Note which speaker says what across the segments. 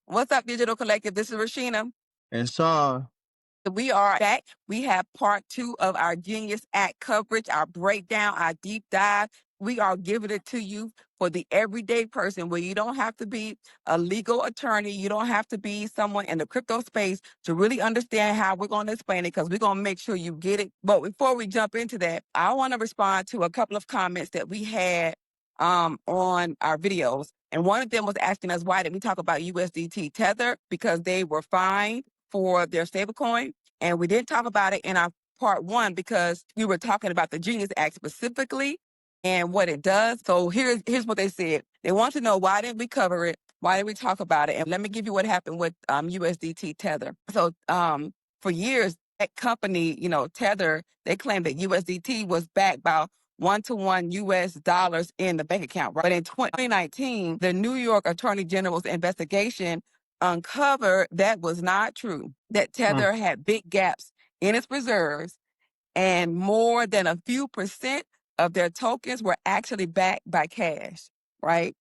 Speaker 1: What's up, Digital Collective? This is Rashina.
Speaker 2: And Sean.
Speaker 1: We are back. We have part 2 of our Genius Act coverage, our breakdown, our deep dive. We are giving it to you for the everyday person where you don't have to be a legal attorney. You don't have to be someone in the crypto space to really understand how we're going to explain it, because we're going to make sure you get it. But before we jump into that, I want to respond to a couple of comments that we had on our videos. And one of them was asking us, why didn't we talk about USDT Tether? Because they were fined for their stablecoin. And we didn't talk about it in our part 1 because we were talking about the Genius Act specifically and what it does. So here's what they said. They want to know, why didn't we cover it? Why didn't we talk about it? And let me give you what happened with USDT Tether. So for years, that company, Tether, they claimed that USDT was backed by $1-to-1 US dollars in the bank account. Right? But in 2019, the New York Attorney General's investigation uncovered that was not true, that Tether had big gaps in its reserves, and more than a few percent of their tokens were actually backed by cash, right?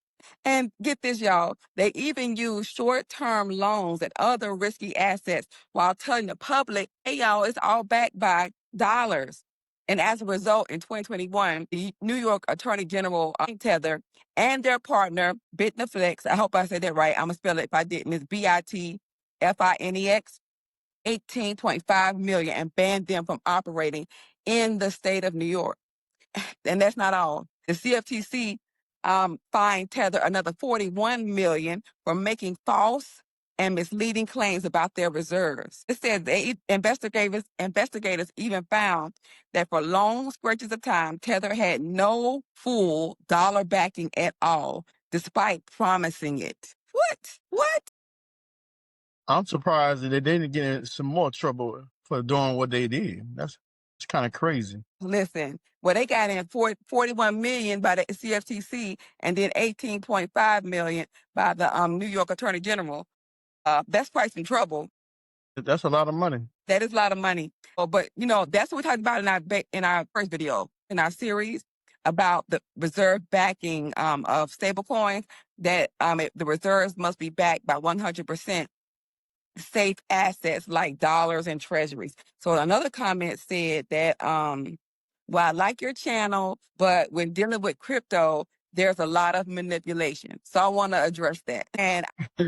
Speaker 1: And get this, y'all, they even use short-term loans and other risky assets while telling the public, hey, y'all, it's all backed by dollars. And as a result, in 2021, the New York Attorney General, Tether, and their partner, Bitfinex, I hope I said that right, I'm going to spell it if I didn't, it's Bitfinex, $18.5 million, and banned them from operating in the state of New York. And that's not all. The CFTC fined Tether another $41 million for making false and misleading claims about their reserves. It says investigators even found that for long stretches of time, Tether had no full dollar backing at all, despite promising it. What?
Speaker 2: I'm surprised that they didn't get in some more trouble for doing what they did. That's kind of crazy.
Speaker 1: Listen, well, they got in 41 million by the CFTC and then 18.5 million by the New York Attorney General. That's quite some trouble.
Speaker 2: That's a lot of money.
Speaker 1: That is a lot of money. Oh, but that's what we talked about in our first video in our series about the reserve backing of stablecoins. That the reserves must be backed by 100% safe assets like dollars and treasuries. So another comment said that, well, I like your channel, but when dealing with crypto, there's a lot of manipulation. So I want to address that. And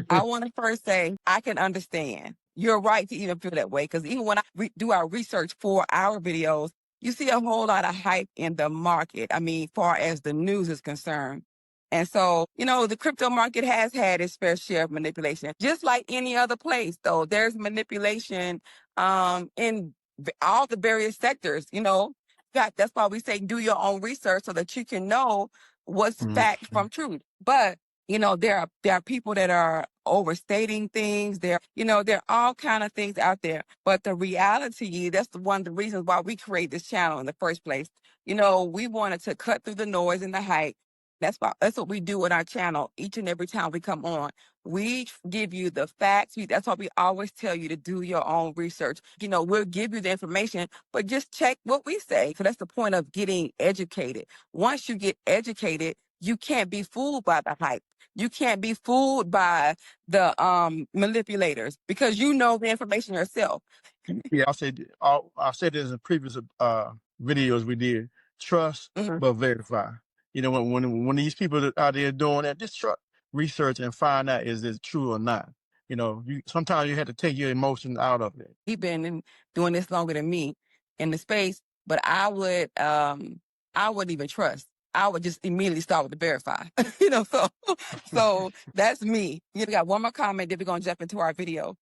Speaker 1: I want to first say, I can understand. You're right to even feel that way, because even when I do our research for our videos, you see a whole lot of hype in the market. I mean, far as the news is concerned. And so, the crypto market has had its fair share of manipulation, just like any other place, though. There's manipulation in all the various sectors, That's why we say do your own research so that you can know what's fact from truth. But, there are people that are overstating things. There are all kind of things out there. But the reality, that's one of the reasons why we create this channel in the first place. We wanted to cut through the noise and the hype. That's what we do on our channel each and every time we come on. We give you the facts. That's why we always tell you to do your own research. We'll give you the information, but just check what we say. So that's the point of getting educated. Once you get educated, you can't be fooled by the hype. You can't be fooled by the manipulators, because you know the information yourself.
Speaker 2: Yeah, I said this in previous videos we did. Trust, but verify. When these people out there doing that, just research and find out is it true or not. Sometimes you have to take your emotions out of it.
Speaker 1: He's been doing this longer than me in the space, but I wouldn't even trust. I would just immediately start with the verify. So that's me. We got one more comment, then we're gonna jump into our video.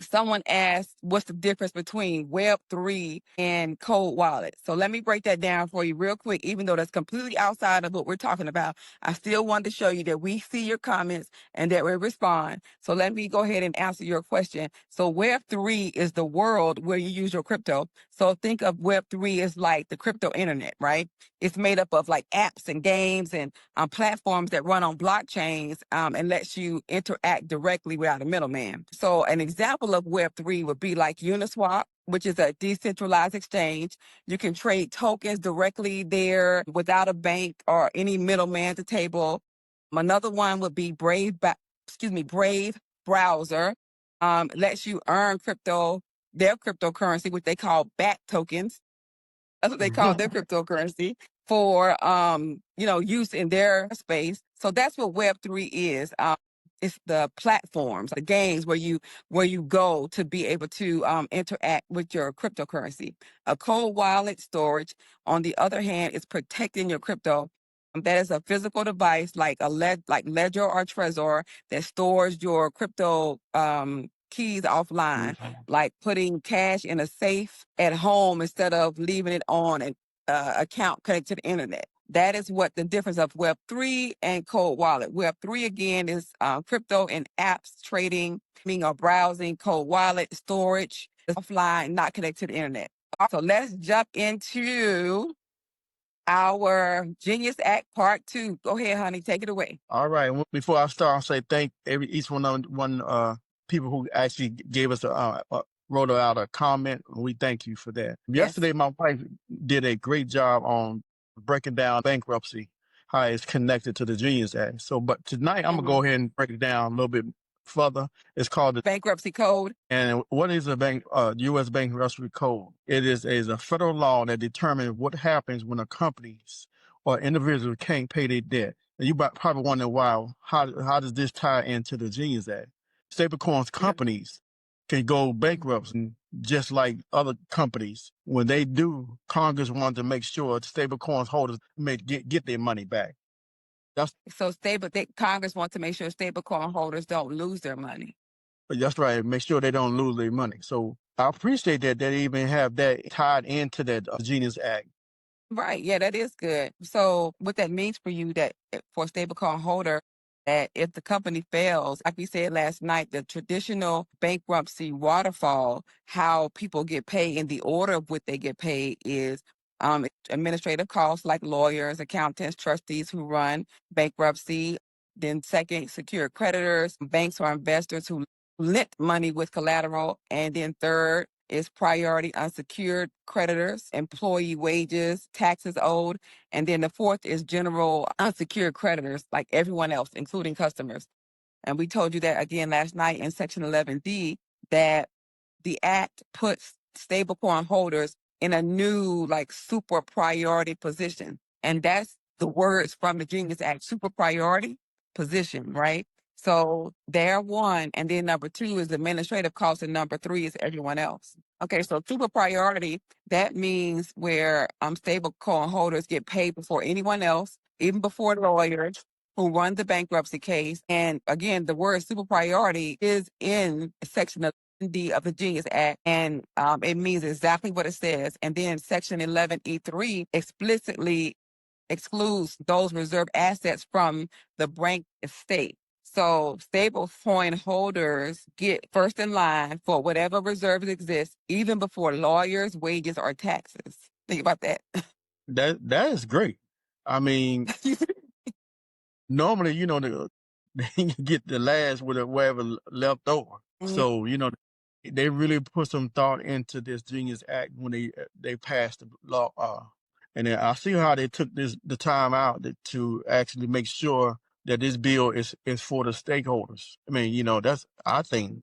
Speaker 1: Someone asked, what's the difference between Web3 and cold wallets? So let me break that down for you real quick. Even though that's completely outside of what we're talking about, I still wanted to show you that we see your comments and that we respond. So let me go ahead and answer your question. So Web3 is the world where you use your crypto. So think of Web3 as like the crypto internet, right? It's made up of like apps and games and platforms that run on blockchains and lets you interact directly without a middleman. So an example of Web3 would be like Uniswap, which is a decentralized exchange. You can trade tokens directly there without a bank or any middleman at the table. Another one would be Brave browser lets you earn their cryptocurrency, which they call BAT tokens. That's what they call their cryptocurrency for use in their space. So that's what Web3 is. It's the platforms, the games where you go to be able to interact with your cryptocurrency. A cold wallet storage, on the other hand, is protecting your crypto. That is a physical device like Ledger or Trezor that stores your crypto keys offline, like putting cash in a safe at home instead of leaving it on an account connected to the internet. That is what the difference of Web3 and cold wallet. Web3 again is crypto and apps trading, or browsing. Cold wallet storage is offline, not connected to the internet. So let's jump into our Genius Act Part 2. Go ahead, honey. Take it away.
Speaker 2: All right. Before I start, I'll say thank each one people who actually gave us wrote out a comment. We thank you for that.
Speaker 1: Yes.
Speaker 2: Yesterday, my wife did a great job on breaking down bankruptcy, how it's connected to the Genius Act. But tonight I'm gonna go ahead and break it down a little bit further. It's called the
Speaker 1: Bankruptcy Code.
Speaker 2: And what is a U.S. Bankruptcy Code? It is a federal law that determines what happens when a companies or individual can't pay their debt. And you probably wonder why. How does this tie into the Genius Act? Stablecoins companies can go bankrupt, and just like other companies. When they do, Congress wants to make sure stablecoins holders get their money back.
Speaker 1: Congress wants to make sure stablecoin holders don't lose their money.
Speaker 2: That's right. Make sure they don't lose their money. So I appreciate that they even have that tied into that Genius Act.
Speaker 1: Right. Yeah, that is good. So what that means for you, that for a stablecoin holder, that if the company fails, like we said last night, the traditional bankruptcy waterfall, how people get paid and the order of what they get paid is administrative costs like lawyers, accountants, trustees who run bankruptcy. Then second, secured creditors, banks or investors who lent money with collateral. And then third is priority unsecured creditors, employee wages, taxes owed. And then the fourth is general unsecured creditors, like everyone else, including customers. And we told you that again last night in Section 11D, that the Act puts stablecoin holders in a new, like, super priority position. And that's the words from the Genius Act, super priority position, right? So they're one, and then number two is administrative costs, and number three is everyone else. Okay, so super priority, that means where stablecoin holders get paid before anyone else, even before lawyers who run the bankruptcy case. And again, the word super priority is in Section D of the Genius Act, and it means exactly what it says. And then Section 11E3 explicitly excludes those reserve assets from the bank estate. So stablecoin holders get first in line for whatever reserves exist, even before lawyers, wages, or taxes. Think about that.
Speaker 2: That is great. I mean, normally, they get the last with whatever left over. So, they really put some thought into this Genius Act when they passed the law. And then I see how they took the time out to actually make sure that this bill is for the stakeholders. I mean, I think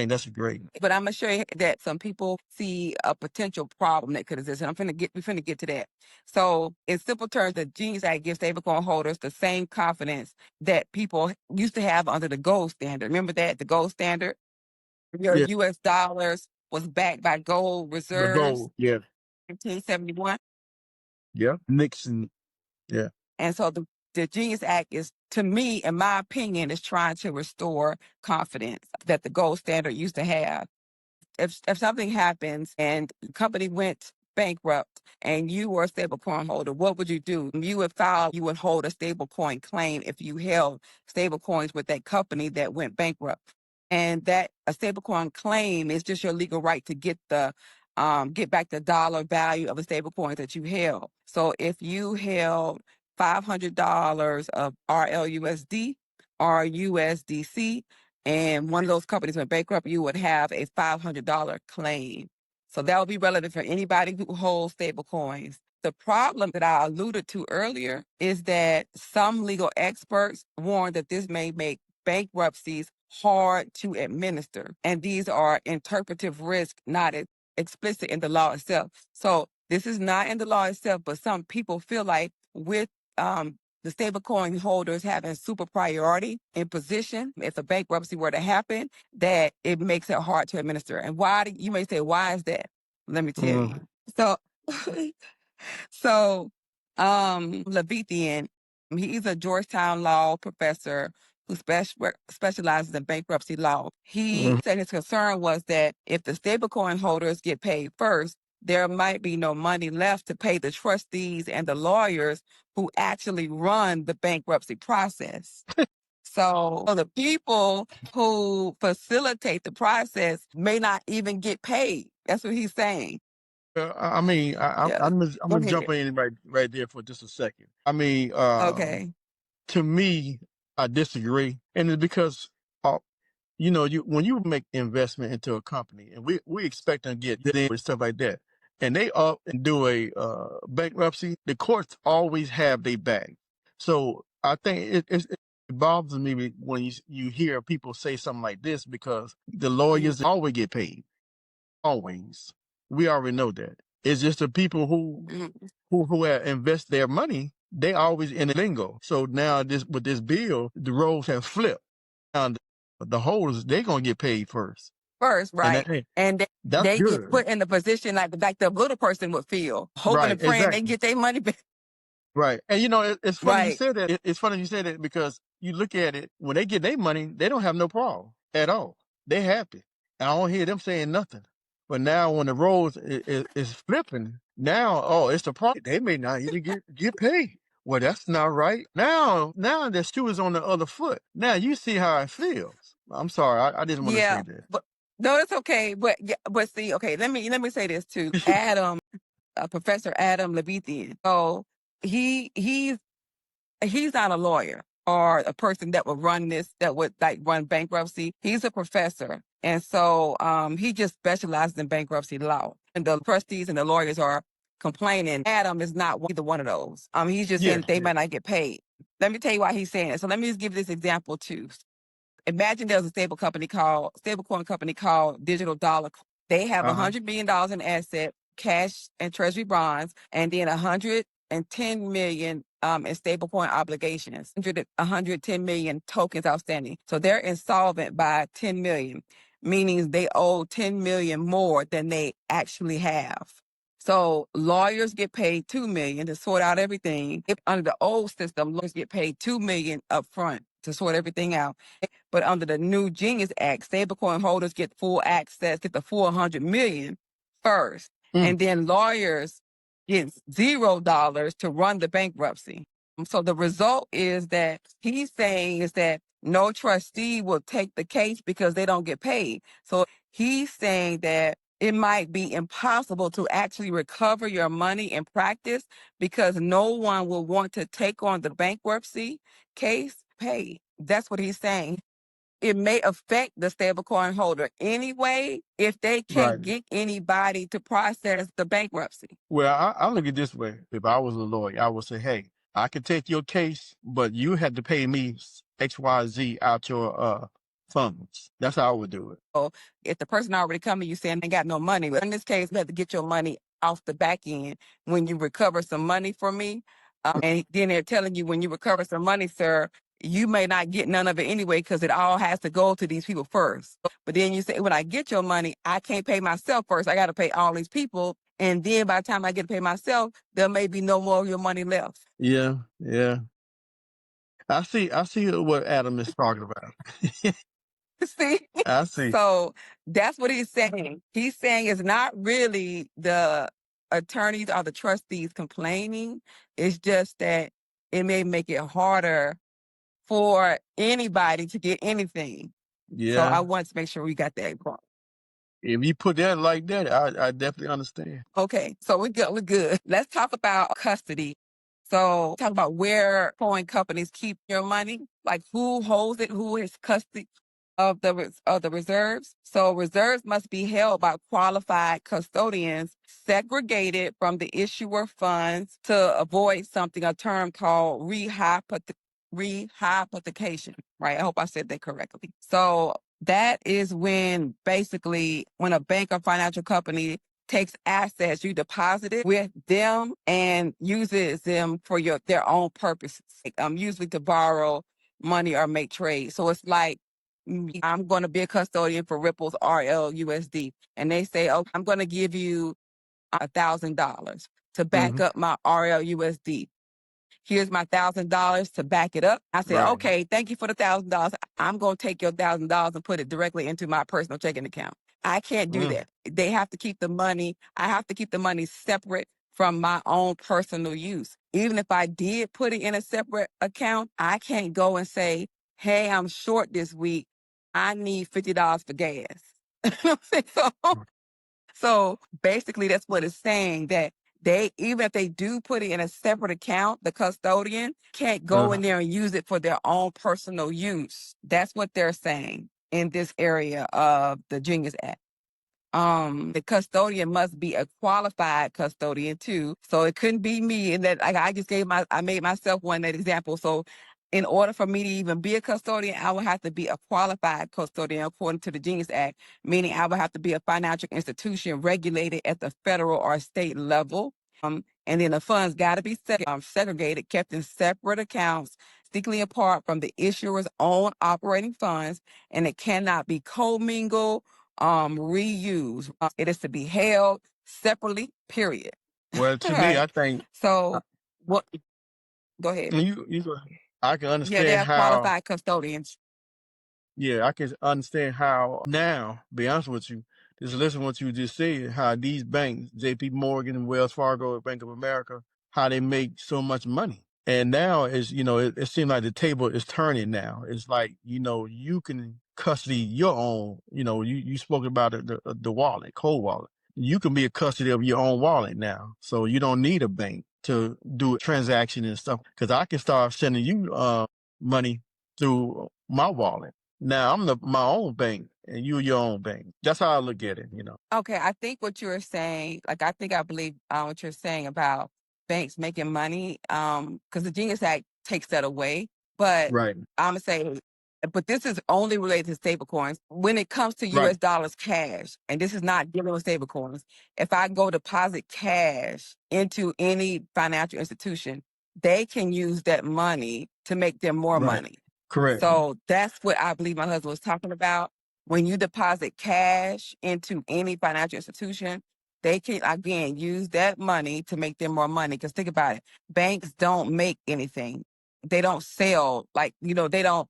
Speaker 2: that's great. But
Speaker 1: I'm gonna show you that some people see a potential problem that could exist, and we're finna get to that. So, in simple terms, the Genius Act gives stablecoin holders the same confidence that people used to have under the gold standard. Remember that, the gold standard? Your U.S. dollars was backed by gold reserves.
Speaker 2: The gold, yeah.
Speaker 1: 1571.
Speaker 2: Yeah, Nixon, yeah.
Speaker 1: And so the Genius Act is, to me, in my opinion, is trying to restore confidence that the gold standard used to have. If something happens and the company went bankrupt and you were a stablecoin holder, what would you do? You would hold a stablecoin claim if you held stablecoins with that company that went bankrupt. And that a stablecoin claim is just your legal right to get back the dollar value of the stablecoins that you held. So if you held $500 of RLUSD or USDC, and one of those companies went bankrupt, you would have a $500 claim. So that would be relevant for anybody who holds stable coins. The problem that I alluded to earlier is that some legal experts warn that this may make bankruptcies hard to administer. And these are interpretive risks not explicit in the law itself. So this is not in the law itself, but some people feel like with the stablecoin holders having super priority in position, if a bankruptcy were to happen, that it makes it hard to administer. And you may say, why is that? Let me tell you. So, Levithian, he's a Georgetown law professor who specializes in bankruptcy law. He said his concern was that if the stablecoin holders get paid first, there might be no money left to pay the trustees and the lawyers who actually run the bankruptcy process. So the people who facilitate the process may not even get paid. That's what he's saying.
Speaker 2: I mean, I'm gonna jump in right there for just a second. I mean,
Speaker 1: Okay.
Speaker 2: to me, I disagree, and it's because when you make investment into a company, and we expect them to get dividends and stuff like that, and they up and do a bankruptcy, the courts always have their back. So I think it bothers me when you hear people say something like this, because the lawyers always get paid. Always. We already know that. It's just the people who have invest their money, they always in the lingo. So now with this bill, the roles have flipped. Now the holders, they're gonna get paid first.
Speaker 1: Right. And they get put in the position like the little person would feel, hoping and praying they get their money back.
Speaker 2: Right. And it's funny you said that. It's funny you said that, because you look at it, when they get their money, they don't have no problem at all. They happy. And I don't hear them saying nothing. But now when the roles is flipping, now, it's the problem. They may not even get paid. Well, that's not right. Now the shoe is on the other foot. Now you see how it feels. I'm sorry. I didn't want to say that.
Speaker 1: But no, it's okay. But see, okay, let me say this too. Professor Adam Levithian. So he's not a lawyer or a person that would run bankruptcy. He's a professor. And so he just specializes in bankruptcy law. And the trustees and the lawyers are complaining. Adam is not either one of those. He's just saying that they might not get paid. Let me tell you why he's saying it. So let me just give this example too. Imagine there's a stablecoin company called Digital Dollar. They have $100 million in asset, cash and treasury bonds, and then $110 million in stablecoin obligations, 110 million tokens outstanding. So they're insolvent by 10 million, meaning they owe 10 million more than they actually have. So lawyers get paid $2 million to sort out everything. If under the old system, lawyers get paid $2 million up front to sort everything out. But under the new Genius Act, stablecoin holders get full access, get the full 100 million first. And then lawyers get $0 to run the bankruptcy. So the result is that he's saying is that no trustee will take the case because they don't get paid. So he's saying that it might be impossible to actually recover your money in practice because no one will want to take on the bankruptcy case paid. That's what he's saying. It may affect the stablecoin holder anyway if they can't get anybody to process the bankruptcy.
Speaker 2: Well, I look at it this way. If I was a lawyer, I would say, hey, I can take your case, but you had to pay me XYZ out your funds. That's how I would do it.
Speaker 1: So if the person already coming, you saying they got no money, but in this case, you have to get your money off the back end when you recover some money from me. And then they're telling you when you recover some money, sir, you may not get none of it anyway because it all has to go to these people first. But then you say, when I get your money, I can't pay myself first. I got to pay all these people. And then by the time I get to pay myself, there may be no more of your money left.
Speaker 2: Yeah. I see what Adam is talking about.
Speaker 1: See?
Speaker 2: I see.
Speaker 1: So that's what he's saying. He's saying it's not really the attorneys or the trustees complaining. It's just that it may make it harder for anybody to get anything.
Speaker 2: Yeah.
Speaker 1: So I want to make sure we got that wrong.
Speaker 2: If you put that like that, I definitely understand.
Speaker 1: Okay, so we're good. Let's talk about custody. So talk about where coin companies keep your money, like who holds it, who has custody of the reserves. So reserves must be held by qualified custodians, segregated from the issuer funds to avoid a term called rehypothecation, right? I hope I said that correctly. So that is when basically when a bank or financial company takes assets you deposited with them and uses them for their own purposes, usually to borrow money or make trades. So it's like I'm going to be a custodian for Ripple's RLUSD, and they say, "Oh, I'm going to give you $1,000 to back up my RLUSD. Here's my $1,000 to back it up." I said,
Speaker 2: Right.
Speaker 1: "Okay, thank you for the $1,000. I'm going to take your $1,000 and put it directly into my personal checking account." I can't do that. They have to keep the money. I have to keep the money separate from my own personal use. Even if I did put it in a separate account, I can't go and say, "Hey, I'm short this week. I need $50 for gas." You know what I'm saying? So basically, that's what it's saying, that they, even if they do put it in a separate account, the custodian can't go in there and use it for their own personal use. That's what they're saying in this area of the Genius Act. The custodian must be a qualified custodian too. So it couldn't be me. And that I just I made myself one that example. So in order for me to even be a custodian, I would have to be a qualified custodian according to the Genius Act, meaning I would have to be a financial institution regulated at the federal or state level. And then the funds got to be segregated, kept in separate accounts, strictly apart from the issuer's own operating funds, and it cannot be commingled, reused. It is to be held separately, period.
Speaker 2: Well, to
Speaker 1: All
Speaker 2: me,
Speaker 1: right.
Speaker 2: I think
Speaker 1: So what? Go ahead.
Speaker 2: I can
Speaker 1: Yeah, they
Speaker 2: understand
Speaker 1: are
Speaker 2: how.
Speaker 1: qualified custodians.
Speaker 2: Yeah, I can understand how now, be honest with you, just listen to what you just said, how these banks, JP Morgan, Wells Fargo, Bank of America, how they make so much money. And now it seems like the table is turning now. It's like, you can custody your own, you spoke about it, the wallet, cold wallet. You can be a custody of your own wallet now. So you don't need a bank to do a transaction and stuff. Cause I can start sending you, money through my wallet. Now I'm my own bank and you your own bank. That's how I look at it.
Speaker 1: Okay, I think what you were saying, I believe what you're saying about banks making money, because the Genius Act takes that away. But
Speaker 2: Right.
Speaker 1: I'm gonna say, but this is only related to stablecoins. When it comes to
Speaker 2: Right.
Speaker 1: U.S. dollars cash, and this is not dealing with stablecoins. If I go deposit cash into any financial institution, they can use that money to make them more
Speaker 2: Right.
Speaker 1: money.
Speaker 2: Correct.
Speaker 1: So that's what I believe my husband was talking about. When you deposit cash into any financial institution, they can, again, use that money to make them more money. Because think about it, banks don't make anything. They don't sell, they don't,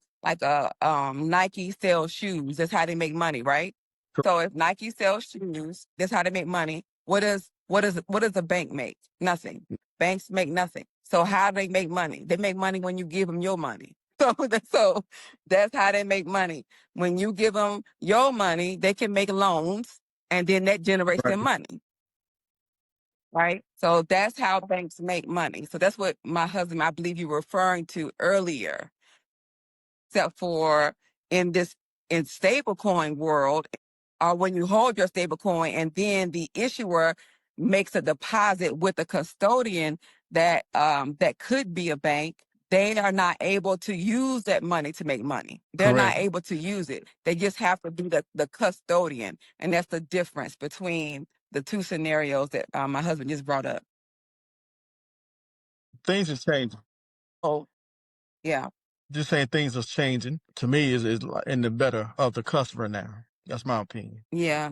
Speaker 1: Nike sells shoes. That's how they make money, right? So if Nike sells shoes, that's how they make money. What does a bank make? Nothing. Banks make nothing. So how do they make money? They make money when you give them your money. So that's how they make money. When you give them your money, they can make loans, and then that generates
Speaker 2: Right.
Speaker 1: them money, right? So that's how banks make money. So that's what my husband, I believe you were referring to earlier, except for in stablecoin world, or when you hold your stablecoin and then the issuer makes a deposit with a custodian that could be a bank, they are not able to use that money to make money. They're not
Speaker 2: Correct.
Speaker 1: able to use it. They just have to be the custodian. And that's the difference between the two scenarios that my husband just brought up.
Speaker 2: Things are changing.
Speaker 1: Oh, yeah.
Speaker 2: Just saying things are changing to me is in the better of the customer now. That's my opinion.
Speaker 1: Yeah.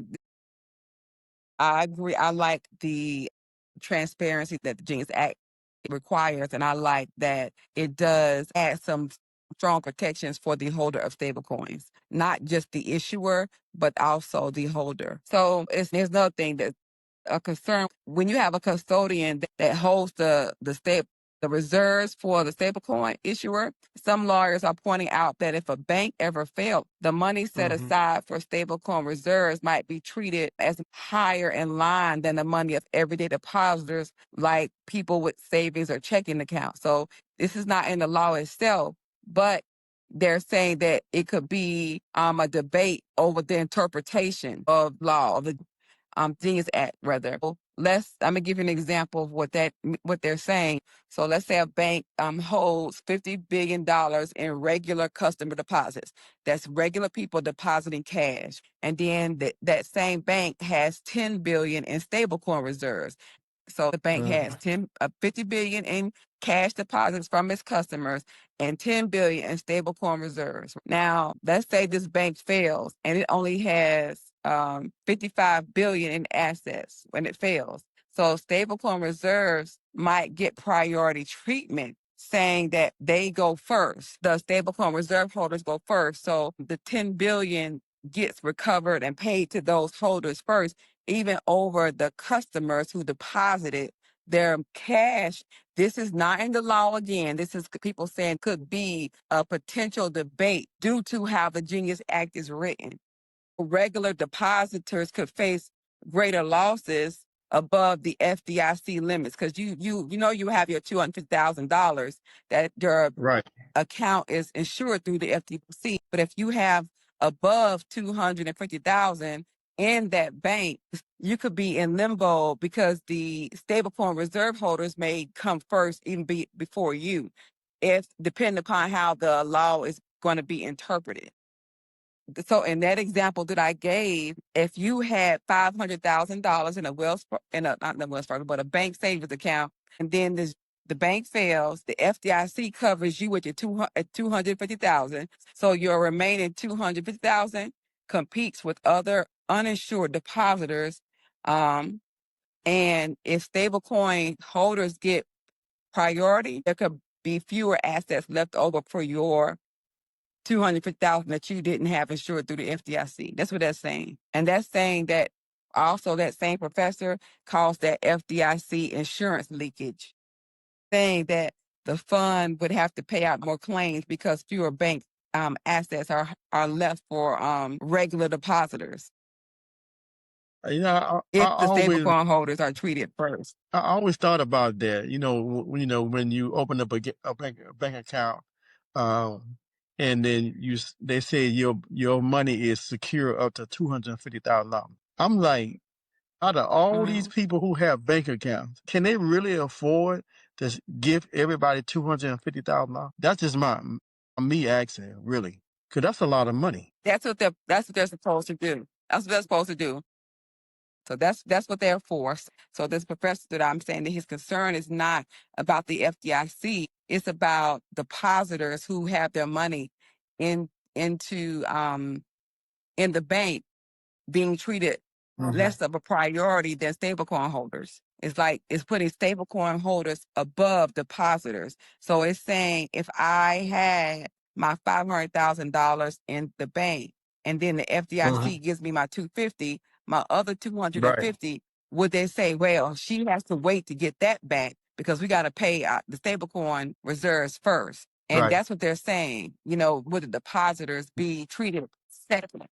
Speaker 1: I agree. I like the transparency that the Genius Act requires, and I like that it does add some strong protections for the holder of stablecoins, not just the issuer, but also the holder. So there's another thing that a concern when you have a custodian that holds the reserves for the stablecoin issuer. Some lawyers are pointing out that if a bank ever failed, the money set aside for stablecoin reserves might be treated as higher in line than the money of everyday depositors, like people with savings or checking accounts. So this is not in the law itself, but they're saying that it could be a debate over the interpretation of law, of the Genius Act, rather. I'm gonna give you an example of what they're saying. So let's say a bank holds $50 billion in regular customer deposits. That's regular people depositing cash. And then that same bank has 10 billion in stablecoin reserves. So the bank has 50 billion in cash deposits from its customers and 10 billion in stablecoin reserves. Now, let's say this bank fails and it only has 55 billion in assets when it fails. So stablecoin reserves might get priority treatment, saying that they go first. The stablecoin reserve holders go first. So the 10 billion gets recovered and paid to those holders first, even over the customers who deposited their cash. This is not in the law again. This is people saying could be a potential debate due to how the Genius Act is written. Regular depositors could face greater losses above the FDIC limits because you have your $250,000 that your
Speaker 2: Right.
Speaker 1: account is insured through the FDIC. But if you have above 250,000 in that bank, you could be in limbo because the stablecoin reserve holders may come first, even before you, if depending upon how the law is going to be interpreted. So in that example that I gave, if you had $500,000 in not the Wells Fargo, but a bank savings account, and then the bank fails, the FDIC covers you with your 250,000. So your remaining 250,000 competes with other uninsured depositors. And if stablecoin holders get priority, there could be fewer assets left over for your 250,000 that you didn't have insured through the FDIC. That's what that's saying. And that's saying that also that same professor calls that FDIC insurance leakage, saying that the fund would have to pay out more claims because fewer bank assets are left for regular depositors
Speaker 2: I
Speaker 1: if the
Speaker 2: always
Speaker 1: stablecoin holders are treated first.
Speaker 2: I always thought about that. When you open up a bank account, and then they say your money is secure up to $250,000. I'm like, out of all these people who have bank accounts, can they really afford to give everybody $250,000? That's just me asking, really, because that's a lot of money.
Speaker 1: That's what they're supposed to do. That's what they're supposed to do. So that's what they're for. So this professor that I'm saying that his concern is not about the FDIC. It's about depositors who have their money into in the bank being treated less of a priority than stablecoin holders. It's like it's putting stablecoin holders above depositors. So it's saying if I had my $500,000 in the bank and then the FDIC gives me my 250, my other 250, would they say, well, she has to wait to get that back because we got to pay the stablecoin reserves first. And
Speaker 2: Right.
Speaker 1: that's what they're saying. Would the depositors be treated separately?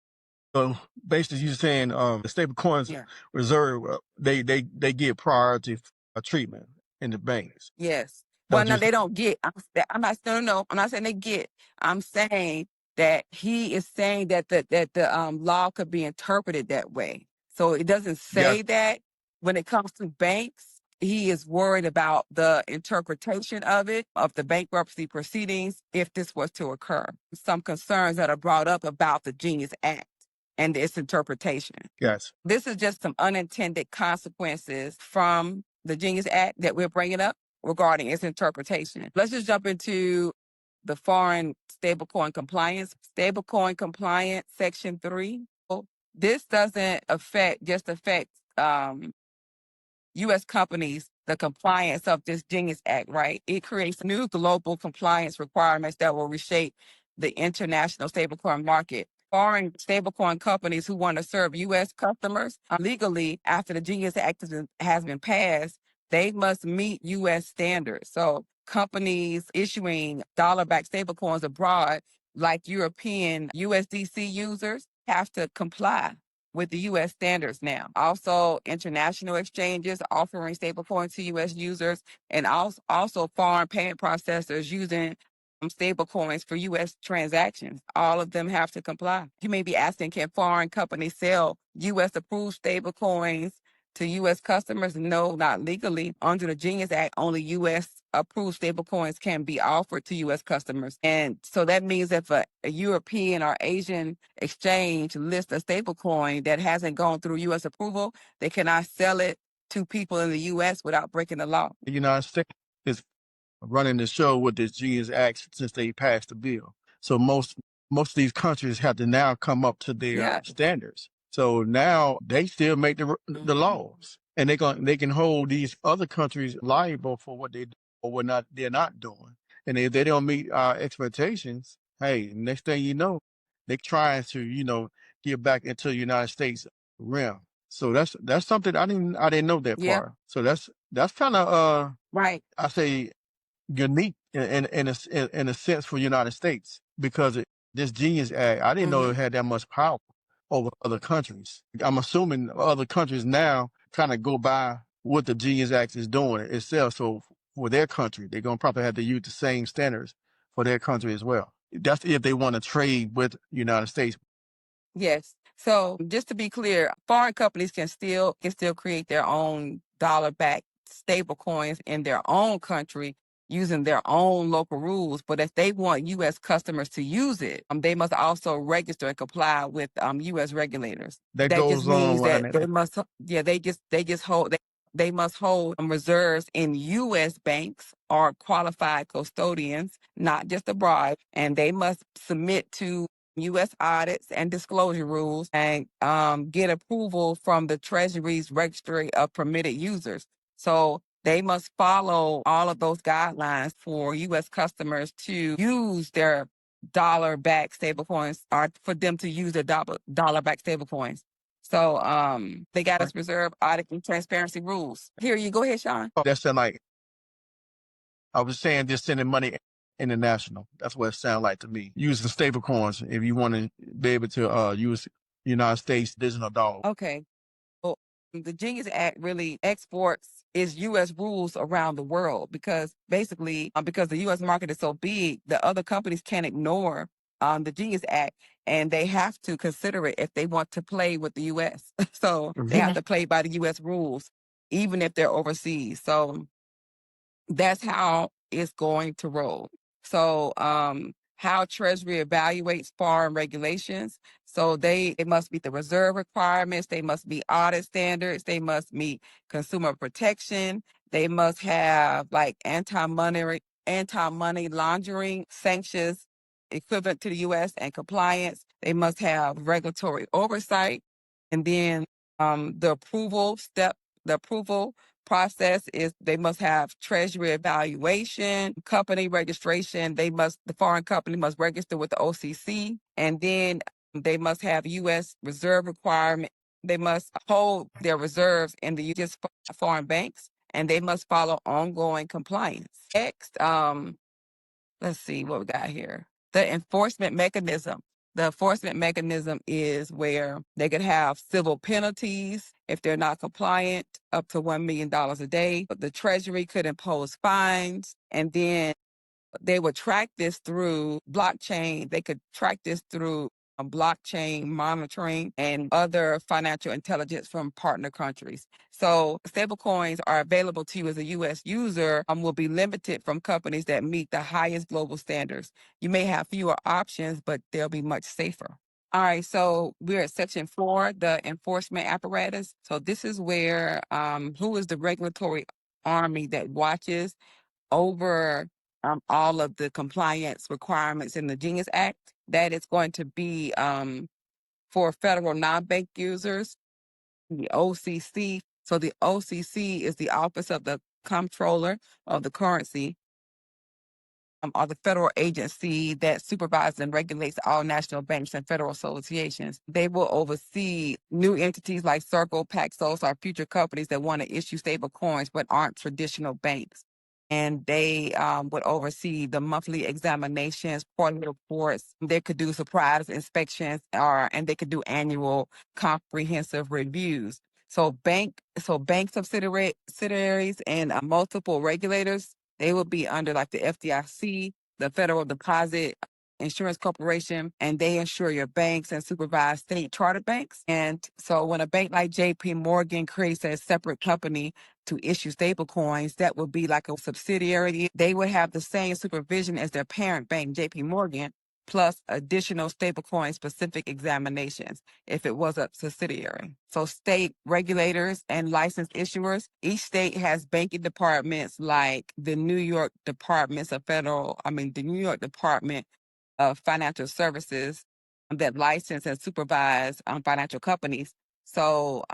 Speaker 2: So basically, you're saying the stable coins reserve, they get priority treatment in the banks.
Speaker 1: Yes. Well,
Speaker 2: That's
Speaker 1: no,
Speaker 2: just
Speaker 1: they don't get. I'm not. No. I'm not saying they get. I'm saying that he is saying that the law could be interpreted that way. So it doesn't
Speaker 2: yeah,
Speaker 1: say that when it comes to banks. He is worried about the interpretation of the bankruptcy proceedings, if this was to occur. Some concerns that are brought up about the Genius Act and its interpretation.
Speaker 2: yes.
Speaker 1: This is just some unintended consequences from the Genius Act that we're bringing up regarding its interpretation. Let's just jump into the foreign stablecoin compliance. Stablecoin compliance, Section 3. This doesn't affect U.S. companies, the compliance of this Genius Act, right? It creates new global compliance requirements that will reshape the international stablecoin market. Foreign stablecoin companies who want to serve U.S. customers legally after the Genius Act has been passed, they must meet U.S. standards. So companies issuing dollar-backed stablecoins abroad, like European USDC users, have to comply with the U.S. standards now. Also, international exchanges offering stablecoins to U.S. users, and also foreign payment processors using stablecoins for U.S. transactions. All of them have to comply. You may be asking, can foreign companies sell U.S. approved stablecoins to U.S. customers? No, not legally. Under the Genius Act, only U.S. approved stablecoins can be offered to U.S. customers. And so that means if a European or Asian exchange lists a stablecoin that hasn't gone through U.S. approval, they cannot sell it to people in the U.S. without breaking the law.
Speaker 2: The United States is running the show with this Genius Act since they passed the bill. So most of these countries have to now come up to their standards. So now they still make the laws, and they can hold these other countries liable for what they do or what they're not doing. And if they don't meet our expectations, hey, next thing you know, they're trying to get back into the United States realm. So that's something I didn't know that part. So that's kind of
Speaker 1: right.
Speaker 2: I say unique in a sense for United States, because this Genius Act, I didn't know it had that much power over other countries. I'm assuming other countries now kind of go by what the Genius Act is doing itself. So for their country, they're gonna probably have to use the same standards for their country as well. That's if they want to trade with United States.
Speaker 1: Yes. So just to be clear, foreign companies can still create their own dollar-backed stable coins in their own country using their own local rules. But if they want U.S. customers to use it, they must also register and comply with U.S. regulators.
Speaker 2: That
Speaker 1: That just
Speaker 2: goes
Speaker 1: means
Speaker 2: on right
Speaker 1: that
Speaker 2: now.
Speaker 1: they must, they just hold. They must hold reserves in U.S. banks or qualified custodians, not just abroad, and they must submit to U.S. audits and disclosure rules and get approval from the Treasury's registry of permitted users. So they must follow all of those guidelines for U.S. customers to use their dollar-backed stablecoins, or for them to use their dollar-backed stablecoins. So they got us reserve, audit, and transparency rules. Here you go ahead, Sean.
Speaker 2: That's like I was saying, just sending money international. That's what it sounds like to me. Using stable coins if you want to be able to use United States digital dollar.
Speaker 1: Okay. Well, the Genius Act really exports its U.S. rules around the world, because basically, because the U.S. market is so big, the other companies can't ignore the Genius Act, and they have to consider it if they want to play with the U.S. So they have to play by the U.S. rules, even if they're overseas. So that's how it's going to roll. So, how Treasury evaluates foreign regulations. So they must meet the reserve requirements. They must meet audit standards. They must meet consumer protection. They must have like anti-money laundering sanctions equivalent to the U.S. and compliance. They must have regulatory oversight. And then the approval process is they must have Treasury evaluation, company registration. The foreign company must register with the OCC, and then they must have U.S. reserve requirement. They must hold their reserves in the U.S. foreign banks, and they must follow ongoing compliance. Next, let's see what we got here. The enforcement mechanism. The enforcement mechanism is where they could have civil penalties if they're not compliant, up to $1 million a day. But the Treasury could impose fines, and then they would track this through blockchain. They could track this through blockchain monitoring and other financial intelligence from partner countries. So stablecoins are available to you as a U.S. user, will be limited from companies that meet the highest global standards. You may have fewer options, but they'll be much safer. All right, so we're at section 4, the enforcement apparatus. So this is where who is the regulatory army that watches over all of the compliance requirements in the Genius Act. That is going to be for federal non-bank users, the OCC. So the OCC is the Office of the Comptroller of the Currency, or the federal agency that supervises and regulates all national banks and federal associations. They will oversee new entities like Circle, Paxos, or future companies that want to issue stable coins but aren't traditional banks. And they would oversee the monthly examinations, quarterly reports. They could do surprise inspections, and they could do annual comprehensive reviews. So bank subsidiaries and multiple regulators, they will be under like the FDIC, the Federal Deposit insurance corporation, and they insure your banks and supervise state chartered banks. And so when a bank like JP Morgan creates a separate company to issue stable coins, that would be like a subsidiary. They would have the same supervision as their parent bank, JP Morgan, plus additional stablecoin specific examinations if it was a subsidiary. So state regulators and licensed issuers, each state has banking departments like the New York Department of Financial Services that license and supervise financial companies. So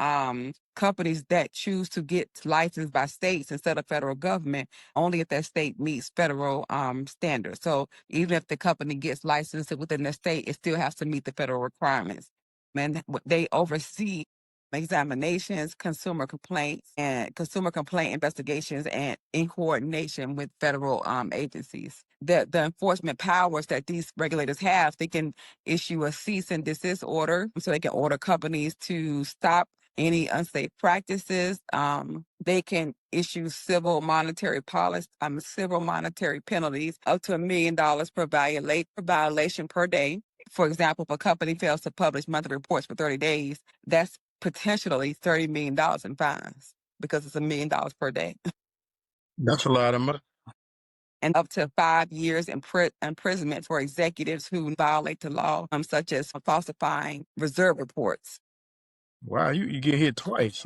Speaker 1: companies that choose to get licensed by states instead of federal government, only if that state meets federal standards. So even if the company gets licensed within the state, it still has to meet the federal requirements. And they oversee examinations, consumer complaints, and consumer complaint investigations, and in coordination with federal agencies. The enforcement powers that these regulators have, they can issue a cease and desist order, so they can order companies to stop any unsafe practices. They can issue civil monetary penalties up to $1 million per violation per day. For example, if a company fails to publish monthly reports for 30 days, that's potentially $30 million in fines because it's $1 million per day.
Speaker 2: That's a lot of money.
Speaker 1: And up to 5 years imprisonment for executives who violate the law, such as falsifying reserve reports.
Speaker 2: Wow, you get hit twice,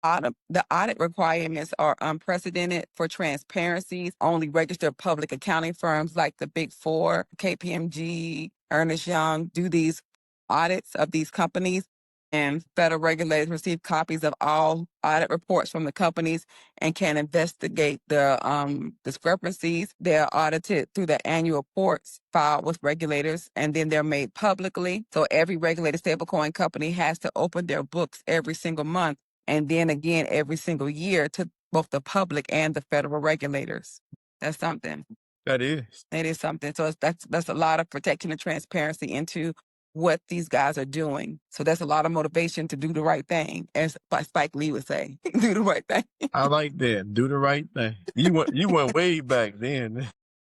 Speaker 2: huh?
Speaker 1: The audit requirements are unprecedented for transparencies. Only registered public accounting firms like the Big Four, KPMG, Ernst Young do these audits of these companies. And federal regulators receive copies of all audit reports from the companies and can investigate the discrepancies. They're audited through the annual reports filed with regulators, and then they're made publicly. So every regulated stablecoin company has to open their books every single month, and then again every single year, to both the public and the federal regulators. That's something.
Speaker 2: That is.
Speaker 1: It is something. So that's a lot of protection and transparency into what these guys are doing. So that's a lot of motivation to do the right thing, as Spike Lee would say, do the right thing.
Speaker 2: I like that. Do the right thing. You went way back then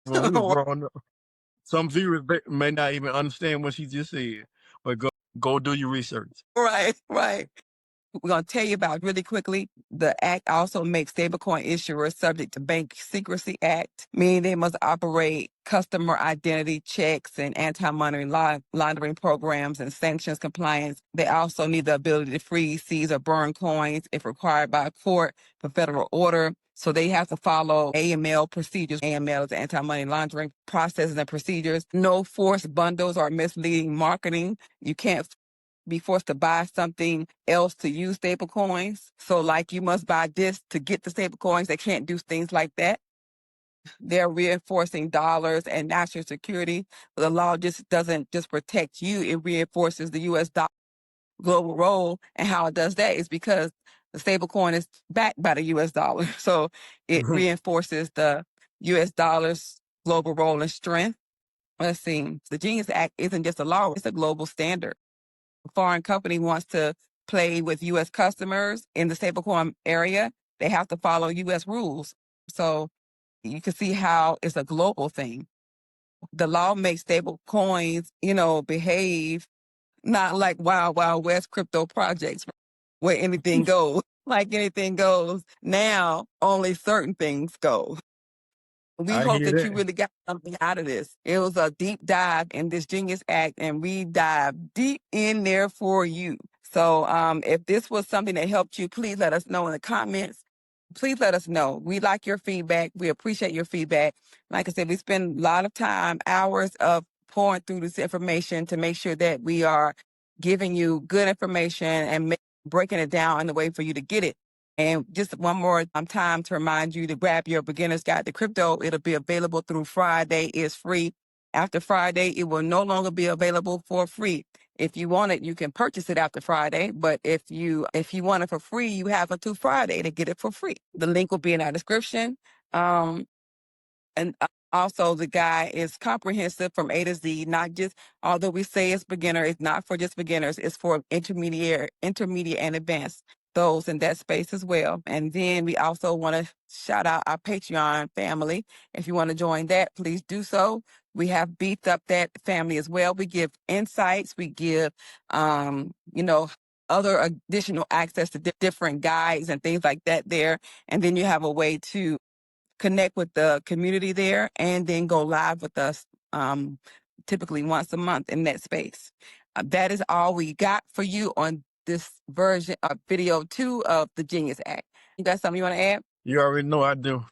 Speaker 2: when we were growing up. Some viewers may not even understand what she just said, but go do your research.
Speaker 1: Right. We're going to tell you about really quickly. The act also makes stablecoin issuers subject to Bank Secrecy Act, meaning they must operate customer identity checks and anti-money laundering programs and sanctions compliance. They also need the ability to freeze, seize, or burn coins if required by a court for federal order. So they have to follow AML procedures. AML is anti-money laundering processes and procedures. No forced bundles or misleading marketing. You can't be forced to buy something else to use stable coins. So like you must buy this to get the stable coins. They can't do things like that. They're reinforcing dollars and national security. The law just doesn't just protect you. It reinforces the U.S. global role. And how it does that is because the stable coin is backed by the U.S. dollar. So it reinforces the U.S. dollar's global role and strength. Let's see. The Genius Act isn't just a law. It's a global standard. Foreign company wants to play with U.S. customers in the stablecoin area, they have to follow U.S. rules. So you can see how it's a global thing. The law makes stable coins, behave not like Wild Wild West crypto projects where anything goes. Like anything goes. Now, only certain things go. We hope that you really got something out of this. It was a deep dive in this Genius Act, and we dive deep in there for you. So if this was something that helped you, please let us know in the comments. Please let us know. We like your feedback. We appreciate your feedback. Like I said, we spend a lot of time, hours of pouring through this information to make sure that we are giving you good information and breaking it down in the way for you to get it. And just one more time to remind you to grab your beginner's guide to crypto. It'll be available through Friday. It's free. After Friday, it will no longer be available for free. If you want it, you can purchase it after Friday. But if you want it for free, you have until Friday to get it for free. The link will be in our description. And also, the guide is comprehensive from A to Z, not just, although we say it's beginner, it's not for just beginners, it's for intermediate and advanced, those in that space as well. And then we also want to shout out our Patreon family. If you want to join that, please do so. We have beefed up that family as well. We give insights. We give, other additional access to different guides and things like that there. And then you have a way to connect with the community there and then go live with us typically once a month in that space. That is all we got for you on this version of video 2 of the Genius Act. You got something you want to add?
Speaker 2: You already know I do.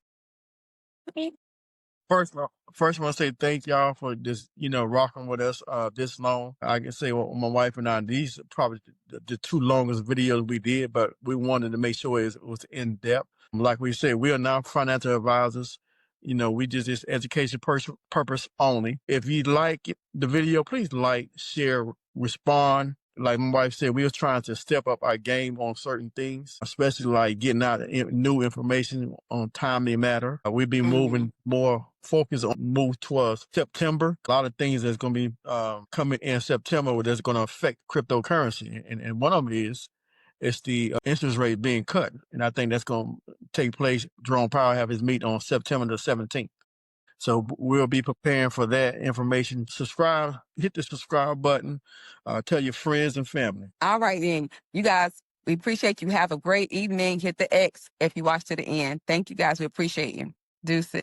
Speaker 2: First, I want to say thank y'all for this, rocking with us this long. I can say, well, my wife and I, these are probably the 2 longest videos we did, but we wanted to make sure it was in depth. Like we said, we are now financial advisors. We just this education purpose only. If you like the video, please like, share, respond. Like my wife said, we were trying to step up our game on certain things, especially like getting out new information on timely matter. We've been moving more focus on move towards September. A lot of things that's going to be coming in September that's going to affect cryptocurrency. And one of them is the interest rate being cut. And I think that's going to take place. Jerome Powell have his meeting on September the 17th. So we'll be preparing for that information. Subscribe, hit the subscribe button, tell your friends and family. All right, then. You guys, we appreciate you. Have a great evening. Hit the X if you watch to the end. Thank you, guys. We appreciate you. Deuce it.